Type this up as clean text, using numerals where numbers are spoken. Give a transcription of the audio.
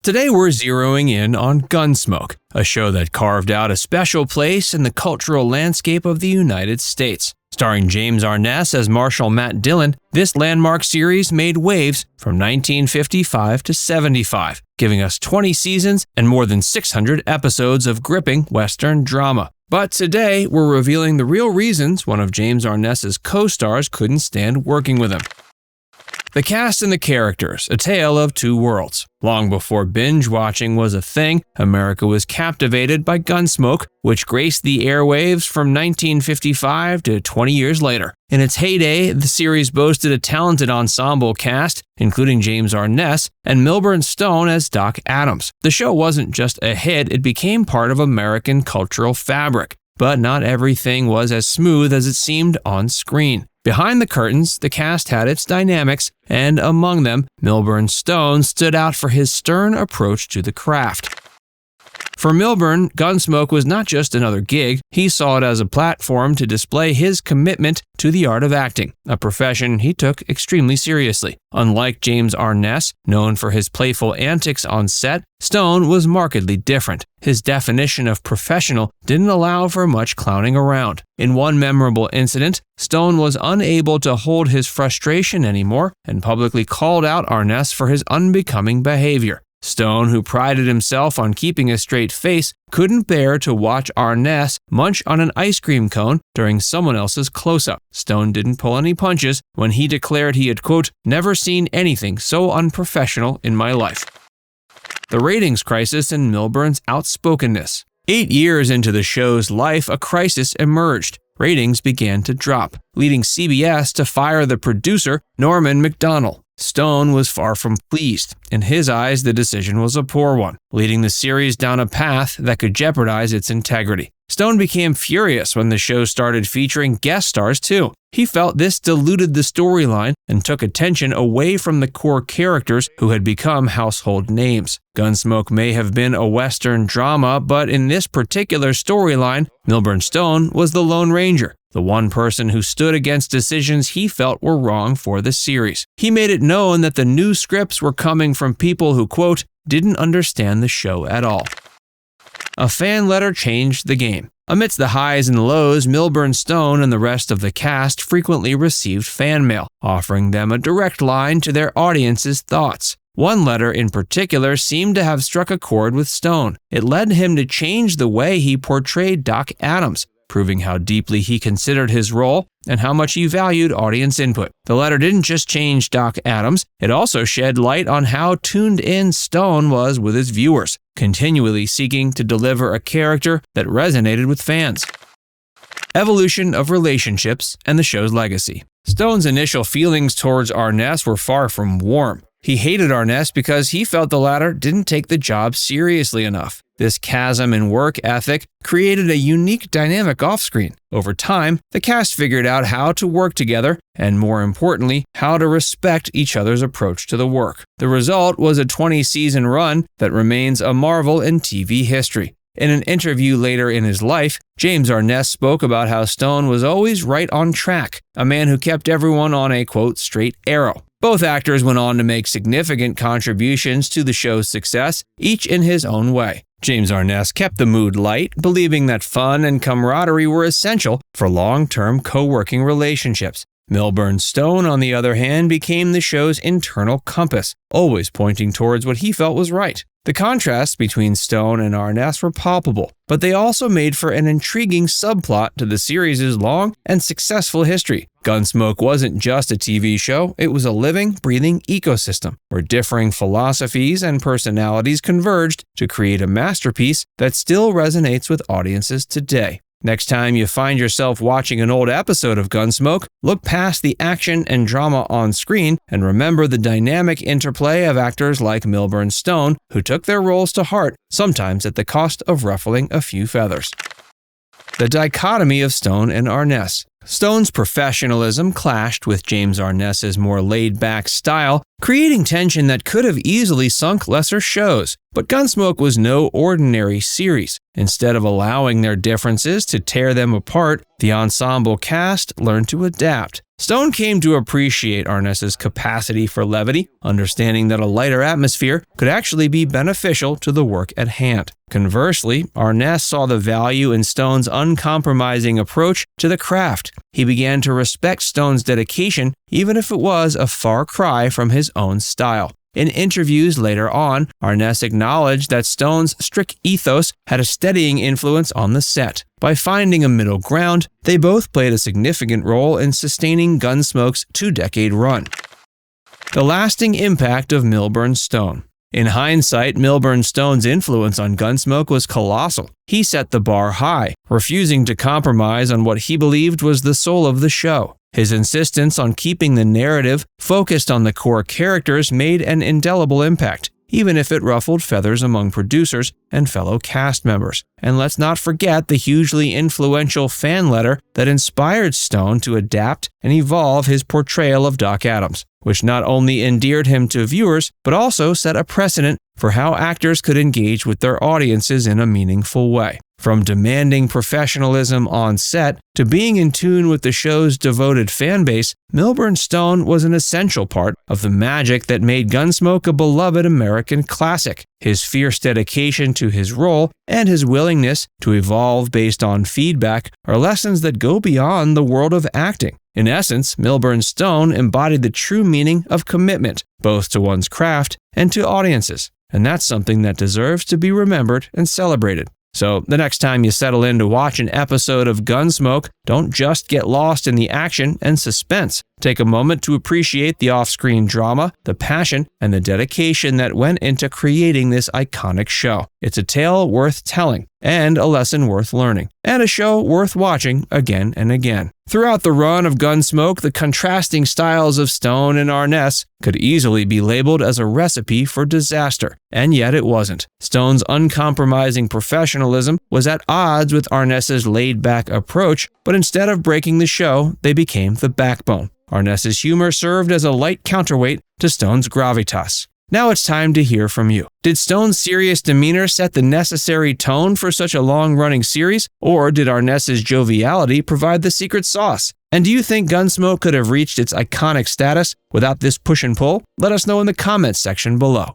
Today we're zeroing in on Gunsmoke, a show that carved out a special place in the cultural landscape of the United States. Starring James Arness as Marshal Matt Dillon, this landmark series made waves from 1955 to 75, giving us 20 seasons and more than 600 episodes of gripping Western drama. But today, we're revealing the real reasons one of James Arness's co-stars couldn't stand working with him. The cast and the characters, a tale of two worlds. Long before binge-watching was a thing, America was captivated by Gunsmoke, which graced the airwaves from 1955 to 20 years later. In its heyday, the series boasted a talented ensemble cast, including James Arness and Milburn Stone as Doc Adams. The show wasn't just a hit, it became part of American cultural fabric. But not everything was as smooth as it seemed on screen. Behind the curtains, the cast had its dynamics, and among them, Milburn Stone stood out for his stern approach to the craft. For Milburn, Gunsmoke was not just another gig, he saw it as a platform to display his commitment to the art of acting, a profession he took extremely seriously. Unlike James Arness, known for his playful antics on set, Stone was markedly different. His definition of professional didn't allow for much clowning around. In one memorable incident, Stone was unable to hold his frustration anymore and publicly called out Arness for his unbecoming behavior. Stone, who prided himself on keeping a straight face, couldn't bear to watch Arness munch on an ice cream cone during someone else's close-up. Stone didn't pull any punches when he declared he had, quote, "never seen anything so unprofessional in my life." The ratings crisis in Milburn's Outspokenness. 8 years into the show's life, a crisis emerged. Ratings began to drop, leading CBS to fire the producer, Norman Macdonald. Stone was far from pleased. In his eyes, the decision was a poor one, leading the series down a path that could jeopardize its integrity. Stone became furious when the show started featuring guest stars too. He felt this diluted the storyline and took attention away from the core characters who had become household names. Gunsmoke may have been a Western drama, but in this particular storyline, Milburn Stone was the Lone Ranger, the one person who stood against decisions he felt were wrong for the series. He made it known that the new scripts were coming from people who, quote, didn't understand the show at all. A fan letter changed the game. Amidst the highs and lows, Milburn Stone and the rest of the cast frequently received fan mail, offering them a direct line to their audience's thoughts. One letter in particular seemed to have struck a chord with Stone. It led him to change the way he portrayed Doc Adams, proving how deeply he considered his role and how much he valued audience input. The letter didn't just change Doc Adams, it also shed light on how tuned in Stone was with his viewers, continually seeking to deliver a character that resonated with fans. Evolution of relationships and the show's legacy. Stone's initial feelings towards Arness were far from warm. He hated Arness because he felt the latter didn't take the job seriously enough. This chasm in work ethic created a unique dynamic off-screen. Over time, the cast figured out how to work together and, more importantly, how to respect each other's approach to the work. The result was a 20-season run that remains a marvel in TV history. In an interview later in his life, James Arness spoke about how Stone was always right on track, a man who kept everyone on a, quote, straight arrow. Both actors went on to make significant contributions to the show's success, each in his own way. James Arness kept the mood light, believing that fun and camaraderie were essential for long-term co-working relationships. Milburn Stone, on the other hand, became the show's internal compass, always pointing towards what he felt was right. The contrasts between Stone and Arness were palpable, but they also made for an intriguing subplot to the series' long and successful history. Gunsmoke wasn't just a TV show, it was a living, breathing ecosystem where differing philosophies and personalities converged to create a masterpiece that still resonates with audiences today. Next time you find yourself watching an old episode of Gunsmoke, look past the action and drama on screen and remember the dynamic interplay of actors like Milburn Stone, who took their roles to heart, sometimes at the cost of ruffling a few feathers. The dichotomy of Stone and Arness. Stone's professionalism clashed with James Arness's more laid-back style, creating tension that could have easily sunk lesser shows. But Gunsmoke was no ordinary series. Instead of allowing their differences to tear them apart, the ensemble cast learned to adapt. Stone came to appreciate Arness's capacity for levity, understanding that a lighter atmosphere could actually be beneficial to the work at hand. Conversely, Arness saw the value in Stone's uncompromising approach to the craft. He began to respect Stone's dedication, even if it was a far cry from his own style. In interviews later on, Arness acknowledged that Stone's strict ethos had a steadying influence on the set. By finding a middle ground, they both played a significant role in sustaining Gunsmoke's 2-decade run. The lasting impact of Milburn Stone. In hindsight, Milburn Stone's influence on Gunsmoke was colossal. He set the bar high, refusing to compromise on what he believed was the soul of the show. His insistence on keeping the narrative focused on the core characters made an indelible impact, even if it ruffled feathers among producers and fellow cast members. And let's not forget the hugely influential fan letter that inspired Stone to adapt and evolve his portrayal of Doc Adams, which not only endeared him to viewers, but also set a precedent for how actors could engage with their audiences in a meaningful way. From demanding professionalism on set to being in tune with the show's devoted fan base, Milburn Stone was an essential part of the magic that made Gunsmoke a beloved American classic. His fierce dedication to his role and his willingness to evolve based on feedback are lessons that go beyond the world of acting. In essence, Milburn Stone embodied the true meaning of commitment, both to one's craft and to audiences. And that's something that deserves to be remembered and celebrated. So the next time you settle in to watch an episode of Gunsmoke, don't just get lost in the action and suspense. Take a moment to appreciate the off-screen drama, the passion, and the dedication that went into creating this iconic show. It's a tale worth telling, and a lesson worth learning, and a show worth watching again and again. Throughout the run of Gunsmoke, the contrasting styles of Stone and Arness could easily be labeled as a recipe for disaster, and yet it wasn't. Stone's uncompromising professionalism was at odds with Arness's laid-back approach, but instead of breaking the show, they became the backbone. Arness's humor served as a light counterweight to Stone's gravitas. Now it's time to hear from you. Did Stone's serious demeanor set the necessary tone for such a long-running series, or did Arness's joviality provide the secret sauce? And do you think Gunsmoke could have reached its iconic status without this push and pull? Let us know in the comments section below.